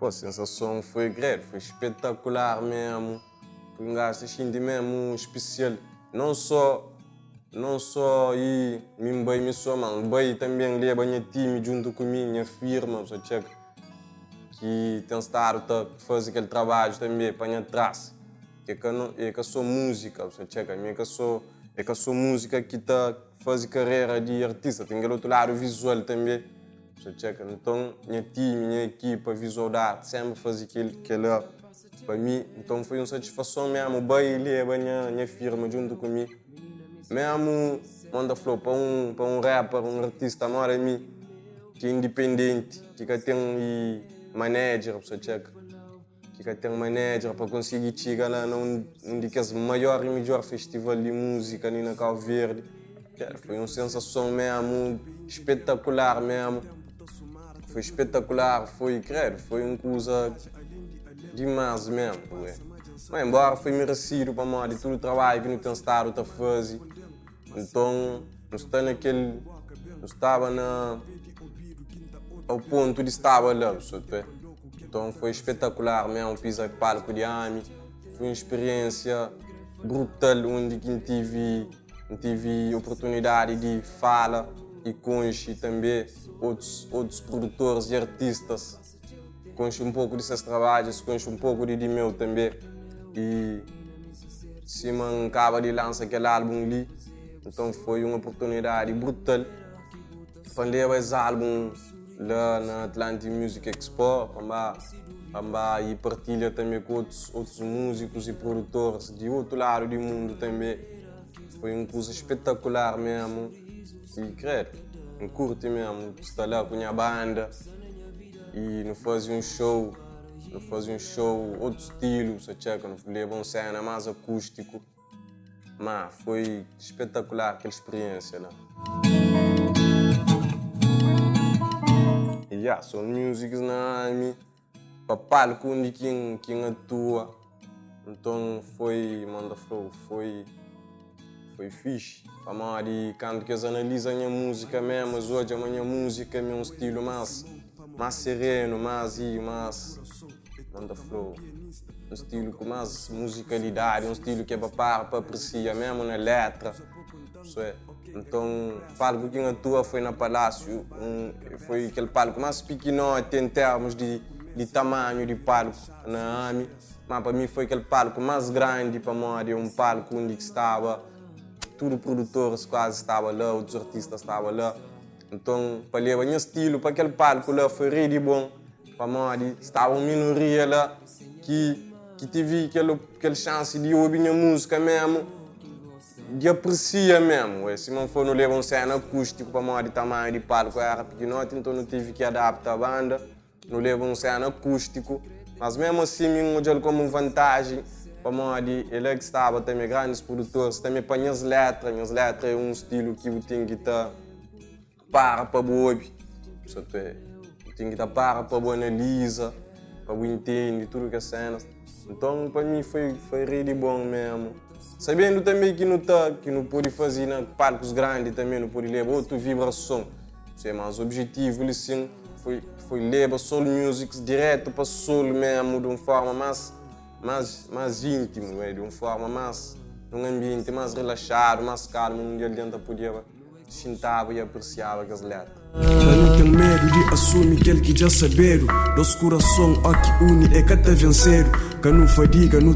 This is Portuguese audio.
A sensação foi grande, foi espetacular mesmo. Foi um gajo se sente mesmo especial. Não só e me bem me sou mal, bem também leva minha time junto com minha firma, só checa que tem estado a fazer aquele trabalho também para minha trás. Que eu sou música, só checa, que sou música que está faz carreira de artista, tem aquele outro lado visual também. Só checa, então minha time, minha equipa visual da arte sempre faz aquele para mim, então foi uma satisfação mesmo, bem leva minha firma junto comigo. Mesmo manda flow para um rapper, um artista mora em mim, que é independente, que tem manager, que tem manager para conseguir chegar lá num dos maiores e melhores festivais de música ali na Cabo Verde. Foi uma sensação mesmo espetacular mesmo. Foi espetacular, foi uma coisa demais mesmo. Mas embora foi merecido para mim de todo o trabalho que não tem estado a fazer. Então, não estava ao ponto de estar lá. Então foi espetacular mesmo, pisar no palco de AMI. Foi uma experiência brutal, onde tive oportunidade de falar e conhecer também outros produtores e artistas. Conhecer um pouco desses trabalhos, conhecer um pouco de meu também. E Simon acaba de lançar aquele álbum ali. Então foi uma oportunidade brutal para levar esse álbum lá na Atlantic Music Expo, para ir partilhar também com outros músicos e produtores de outro lado do mundo também. Foi uma coisa espetacular mesmo. E creio, curto mesmo, estar lá com a minha banda e não fazer um show, outro estilo, não levar uma cena mais acústico. Mas foi espetacular aquela experiência lá. E são músicas na AMI, para palco onde quem atua. Então foi fixe. Para mim, quando eles analisam a minha música mesmo, hoje a minha música é um estilo mais sereno, mais um estilo com mais musicalidade, um estilo que é para apreciar mesmo na letra. Então, o palco que atua foi na Palácio, foi aquele palco mais pequenote em termos de tamanho de palco na AMI, mas para mim foi aquele palco mais grande para mim, um palco onde estava todos os produtores quase estavam lá, outros artistas estavam lá. Então, para levar meu estilo para aquele palco lá foi really bom. Para mim, estava uma minoria lá que tive aquela chance de ouvir minha música mesmo, de apreciar mesmo. Se não for, não leva um cena acústico para mim, de tamanho de palco era pequenote, então não tive que adaptar a banda, não leva um cena acústico. Mas mesmo assim, eu olho como vantagem para mim, ele é que estava também grandes produtores, também para minhas letras é um estilo que eu tenho que estar para ouvir. Eu tenho que estar para analisar, para entender tudo que é cenas. Então, para mim, foi really bom mesmo. Sabendo também que não pode fazer em palcos grandes, também não pode levar outra vibração. Mas o objetivo assim, foi levar soul music direto para soul mesmo, de uma forma mais íntima, de uma forma num ambiente mais relaxado, mais calmo, onde a gente podia sentar e apreciar aquelas letras. Não tem medo de assumir aquele que já saberam. Nosso coração aqui une é que até vencer. Que não fadiga, não